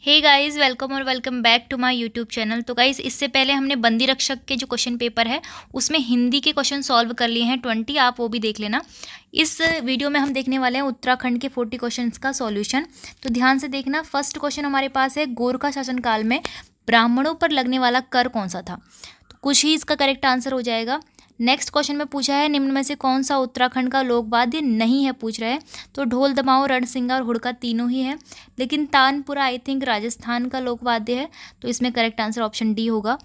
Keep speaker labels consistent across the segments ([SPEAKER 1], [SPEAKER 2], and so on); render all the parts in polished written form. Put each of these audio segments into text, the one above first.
[SPEAKER 1] हे guys, welcome और welcome back to my YouTube channel. तो guys, इससे पहले हमने बंदी रक्षक के जो क्वेश्चन पेपर है उसमें हिंदी के क्वेश्चन सॉल्व कर लिए हैं 20। आप वो भी देख लेना। इस वीडियो में हम देखने वाले हैं उत्तराखंड के 40 क्वेश्चंस का सॉल्यूशन। तो ध्यान से देखना। फर्स्ट क्वेश्चन हमारे पास है, गोरखा शासनकाल में ब्राह्मणों पर लगने वाला कर कौन सा था? तो कुछ ही इसका करेक्ट आंसर हो जाएगा। नेक्स्ट क्वेश्चन में पूछा है, निम्न में से कौन सा उत्तराखंड का लोकवाद्य नहीं है, पूछ रहे हैं। तो ढोल, दमाऊ, रणसिंगा और हुड़का तीनों ही है, लेकिन तानपुरा आई थिंक राजस्थान का लोकवाद्य है। तो इसमें करेक्ट आंसर ऑप्शन डी होगा।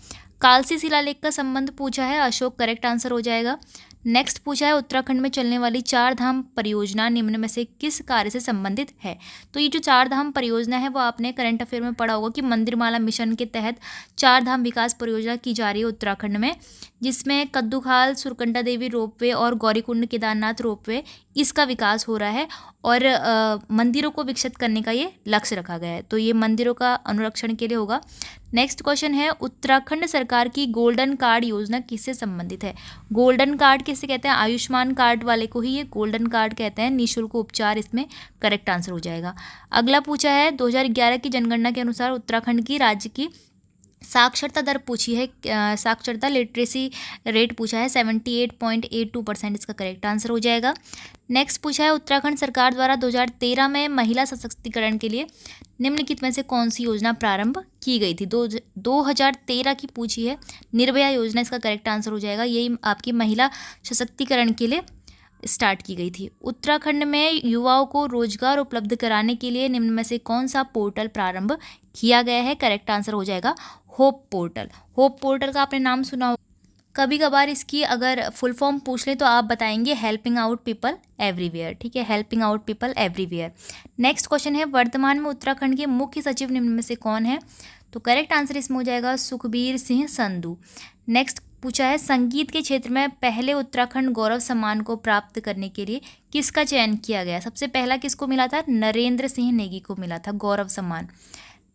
[SPEAKER 1] कालसी शिलालेख का संबंध पूछा है, अशोक करेक्ट आंसर हो जाएगा। नेक्स्ट पूछा है, उत्तराखंड में चलने वाली चार धाम परियोजना निम्न में से किस कार्य से संबंधित है? तो ये जो चार धाम परियोजना है वो आपने करंट अफेयर में पढ़ा होगा कि मंदिरमाला मिशन के तहत चार धाम विकास परियोजना की जा रही है उत्तराखंड में, जिसमें कद्दूखाल, सुरकंडा देवी रोपवे और गौरीकुंड केदारनाथ रोपवे, इसका विकास हो रहा है। और मंदिरों को विकसित करने का ये लक्ष्य रखा गया है। तो ये मंदिरों का अनुरक्षण के लिए होगा। नेक्स्ट क्वेश्चन है, उत्तराखंड सरकार की गोल्डन कार्ड योजना किससे संबंधित है? गोल्डन कार्ड किसे कहते हैं? आयुष्मान कार्ड वाले को ही ये गोल्डन कार्ड कहते हैं। निःशुल्क उपचार इसमें करेक्ट आंसर हो जाएगा। अगला पूछा है, 2011 की जनगणना के अनुसार उत्तराखंड की राज्य की साक्षरता दर पूछी है, साक्षरता लिटरेसी रेट पूछा है 78.82%, इसका करेक्ट आंसर हो जाएगा। नेक्स्ट पूछा है, उत्तराखंड सरकार द्वारा 2013 में महिला सशक्तिकरण के लिए निम्नलिखित में से कौन सी योजना प्रारंभ की गई थी? 2013 की पूछी है, निर्भया योजना इसका करेक्ट आंसर हो जाएगा। यही आपकी महिला सशक्तिकरण के लिए स्टार्ट की गई थी। उत्तराखंड में युवाओं को रोजगार उपलब्ध कराने के लिए निम्न में से कौन सा पोर्टल प्रारंभ किया गया है? करेक्ट आंसर हो जाएगा होप पोर्टल। होप पोर्टल का आपने नाम सुना हो। कभी कभार इसकी अगर फुल फॉर्म पूछ ले तो आप बताएंगे हेल्पिंग आउट पीपल एवरीवेयर। ठीक है, helping out people everywhere. Next question है, वर्तमान में उत्तराखंड के मुख्य सचिव निम्न में से कौन है? तो करेक्ट आंसर इसमें हो जाएगा सुखबीर सिंह संधू। नेक्स्ट पूछा है, संगीत के क्षेत्र में पहले उत्तराखंड गौरव सम्मान को प्राप्त करने के लिए किसका चयन किया गया? सबसे पहला किसको मिला था? नरेंद्र सिंह नेगी को मिला था गौरव सम्मान।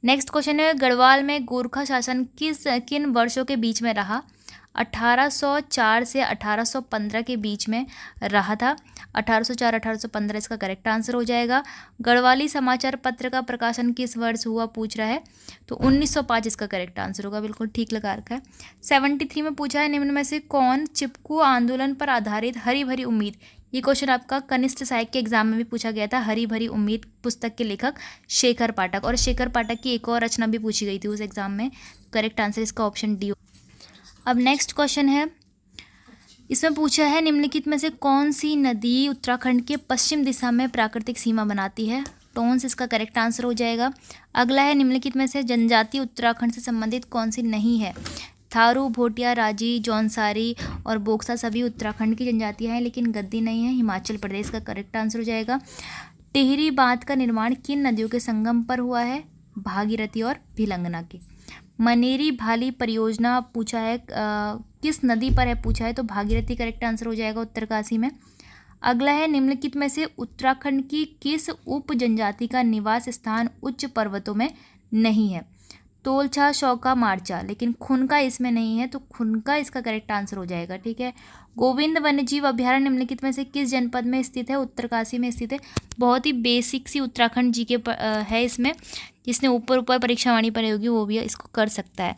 [SPEAKER 1] नेक्स्ट क्वेश्चन है, गढ़वाल में गोरखा शासन किन वर्षों के बीच में रहा? 1804 से 1815 के बीच में रहा था। 1804-1815 इसका करेक्ट आंसर हो जाएगा। गढ़वाली समाचार पत्र का प्रकाशन किस वर्ष हुआ, पूछ रहा है। तो 1905 इसका करेक्ट आंसर होगा, बिल्कुल ठीक लगा रखा है। 73 में पूछा है, निम्न में से कौन चिपकू आंदोलन पर आधारित हरी भरी उम्मीद, ये क्वेश्चन आपका कनिष्ठ सहायक के एग्जाम में भी पूछा गया था। हरी भरी उम्मीद पुस्तक के लेखक शेखर पाठक, और शेखर पाठक की एक और रचना भी पूछी गई थी उस एग्जाम में। करेक्ट आंसर इसका ऑप्शन डी। अब नेक्स्ट क्वेश्चन है, इसमें पूछा है, निम्नलिखित में से कौन सी नदी उत्तराखंड के पश्चिम दिशा में प्राकृतिक सीमा बनाती है? टोंस इसका करेक्ट आंसर हो जाएगा। अगला है, निम्नलिखित में से जनजाति उत्तराखंड से संबंधित कौन सी नहीं है? थारू, भोटिया, राजी, जौनसारी और बोक्सा सभी उत्तराखंड की जनजातियां हैं, लेकिन गद्दी नहीं है। हिमाचल प्रदेश का करेक्ट आंसर हो जाएगा। टिहरी बांध का निर्माण किन नदियों के संगम पर हुआ है? भागीरथी और भिलंगना के। मनेरी भाली परियोजना पूछा है, किस नदी पर है पूछा है, तो भागीरथी करेक्ट आंसर हो जाएगा उत्तरकाशी में। अगला है, निम्नलिखित में से उत्तराखंड की किस उप जनजाति का निवास स्थान उच्च पर्वतों में नहीं है? तोलछा, शौका, मारचा, लेकिन खुनका इसमें नहीं है, तो खुनका इसका करेक्ट आंसर हो जाएगा। ठीक है। गोविंद वन्यजीव अभ्यारण्य निम्नलिखित में से किस जनपद में स्थित है? उत्तरकाशी में स्थित है। बहुत ही बेसिक सी उत्तराखंड जी के है इसमें, जिसने ऊपर ऊपर परीक्षा वाणी पर होगी वो भी इसको कर सकता है।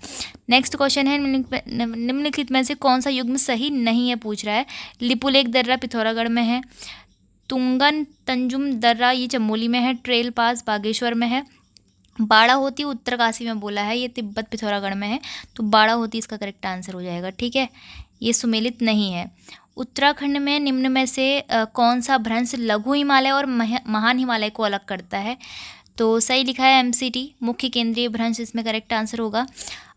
[SPEAKER 1] नेक्स्ट क्वेश्चन है, निम्नलिखित में से कौन सा युग्म सही नहीं है, पूछ रहा है। लिपुलेख दर्रा पिथौरागढ़ में है। तुंगन तंजुम दर्रा ये चमोली में है। ट्रेल पास बागेश्वर में है। बाड़ा होती उत्तरकाशी में बोला है, ये तिब्बत पिथौरागढ़ में है। तो बाड़ा होती इसका करेक्ट आंसर हो जाएगा। ठीक है, ये सुमेलित नहीं है। उत्तराखंड में निम्न में से कौन सा भ्रंश लघु हिमालय और महान हिमालय को अलग करता है? तो सही लिखा है MCT, मुख्य केंद्रीय भ्रंश इसमें करेक्ट आंसर होगा।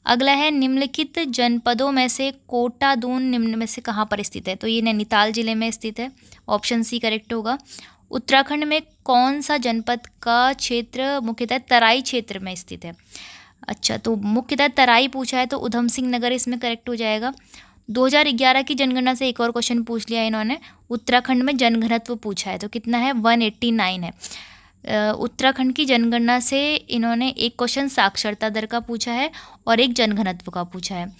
[SPEAKER 1] अगला है, निम्नलिखित जनपदों में से कोटा दून निम्न में से कहाँ पर स्थित है? तो ये नैनीताल जिले में स्थित है। ऑप्शन सी करेक्ट होगा। उत्तराखंड में कौन सा जनपद का क्षेत्र मुख्यतः तराई क्षेत्र में स्थित है? अच्छा, तो मुख्यतः तराई पूछा है, तो उधम सिंह नगर इसमें करेक्ट हो जाएगा। 2011 की जनगणना से एक और क्वेश्चन पूछ लिया इन्होंने। उत्तराखंड में जनघनत्व पूछा है, तो कितना है? 189 है। उत्तराखंड की जनगणना से इन्होंने एक क्वेश्चन साक्षरता दर का पूछा है और एक जनघनत्व का पूछा है।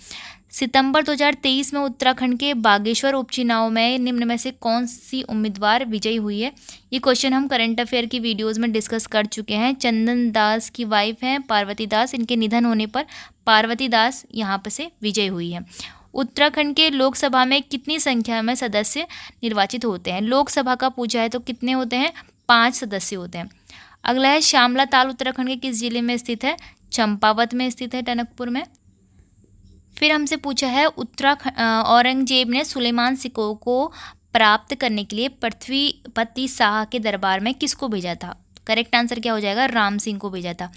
[SPEAKER 1] सितंबर 2023 में उत्तराखंड के बागेश्वर उपचुनाव में निम्न में से कौन सी उम्मीदवार विजयी हुई है। ये क्वेश्चन हम करंट अफेयर की वीडियोस में डिस्कस कर चुके हैं। चंदन दास की वाइफ हैं पार्वती दास, इनके निधन होने पर पार्वती दास यहाँ पर से विजयी हुई है। उत्तराखंड के लोकसभा में कितनी संख्या में सदस्य निर्वाचित होते हैं। लोकसभा का पूछा है तो कितने होते हैं, 5 सदस्य होते हैं। अगला है श्यामला ताल उत्तराखंड के किस जिले में स्थित है। चंपावत में स्थित है, टनकपुर में। फिर हमसे पूछा है औरंगजेब ने सुलेमान सिकोह को प्राप्त करने के लिए पृथ्वीपति शाह के दरबार में किसको भेजा था। करेक्ट आंसर क्या हो जाएगा, राम सिंह को भेजा था।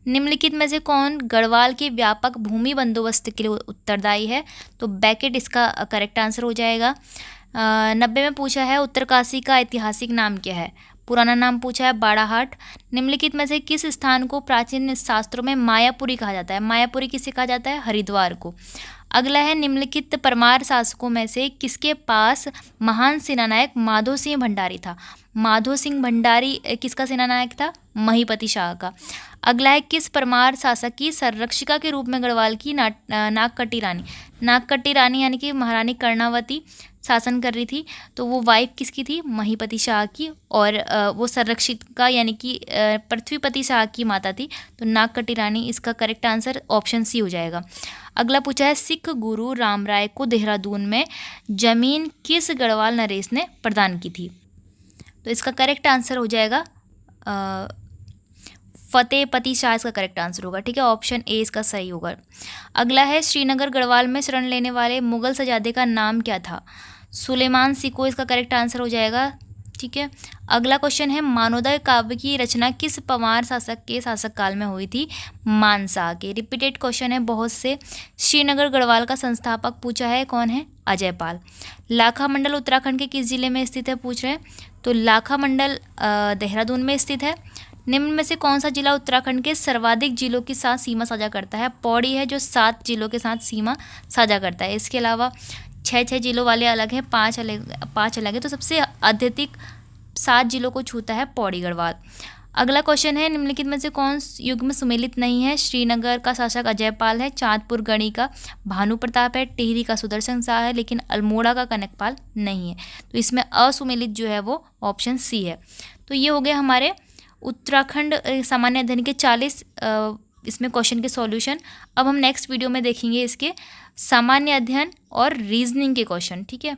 [SPEAKER 1] निम्नलिखित में से कौन गढ़वाल के व्यापक भूमि बंदोबस्त के लिए उत्तरदायी है। तो बेकेट इसका करेक्ट आंसर हो जाएगा। 90 में पूछा है उत्तरकाशी का ऐतिहासिक नाम क्या है। पुराना नाम पूछा है बाड़ाहाट। निम्नलिखित में से किस स्थान को प्राचीन शास्त्रों में मायापुरी कहा जाता है। मायापुरी किसे कहा जाता है, हरिद्वार को। अगला है निम्नलिखित परमार शासकों में से किसके पास महान सेनानायक माधो सिंह भंडारी था। माधो सिंह भंडारी किसका सेनानायक था, महीपति शाह का। अगला है किस परमार शासक की संरक्षिका के रूप में गढ़वाल की नागकटी रानी यानी कि महारानी कर्णावती शासन कर रही थी। तो वो वाइफ किसकी थी, महीपति शाह की, और वो संरक्षिका यानी कि पृथ्वीपति शाह की माता थी। तो नागकटी रानी इसका करेक्ट आंसर ऑप्शन सी हो जाएगा। अगला पूछा है सिख गुरु राम राय को देहरादून में जमीन किस गढ़वाल नरेश ने प्रदान की थी। तो इसका करेक्ट आंसर हो जाएगा फतेहपति शाह इसका करेक्ट आंसर होगा। ठीक है, ऑप्शन ए इसका सही होगा। अगला है श्रीनगर गढ़वाल में शरण लेने वाले मुगल शहजादे का नाम क्या था। सुलेमान सिकोह इसका करेक्ट आंसर हो जाएगा। ठीक है, अगला क्वेश्चन है मानवोदय काव्य की रचना किस पंवार शासक के शासक काल में हुई थी। मानसा के। रिपीटेड क्वेश्चन है बहुत से। श्रीनगर गढ़वाल का संस्थापक पूछा है, कौन है, अजय पाल। लाखा मंडल उत्तराखंड के किस जिले में स्थित है पूछ रहे हैं। तो लाखा मंडल देहरादून में स्थित है। निम्न में से कौन सा जिला उत्तराखंड के सर्वाधिक जिलों के साथ सीमा साझा करता है। पौड़ी है जो 7 जिलों के साथ सीमा साझा करता है। इसके अलावा 6 जिलों वाले अलग हैं, 5 अलग है। तो सबसे अत्यधिक 7 जिलों को छूता है पौड़ी गढ़वाल। अगला क्वेश्चन है निम्नलिखित में से कौन युग में सुमेलित नहीं है। श्रीनगर का शासक अजय पाल है, चांदपुर गढ़ी का भानु प्रताप है, टिहरी का सुदर्शन शाह है, लेकिन अल्मोड़ा का कनकपाल नहीं है। तो इसमें असुमेलित जो है वो ऑप्शन सी है। तो ये हो गए हमारे उत्तराखंड सामान्य अध्ययन के 40 इसमें क्वेश्चन के सॉल्यूशन। अब हम नेक्स्ट वीडियो में देखेंगे इसके सामान्य अध्ययन और रीजनिंग के क्वेश्चन। ठीक है।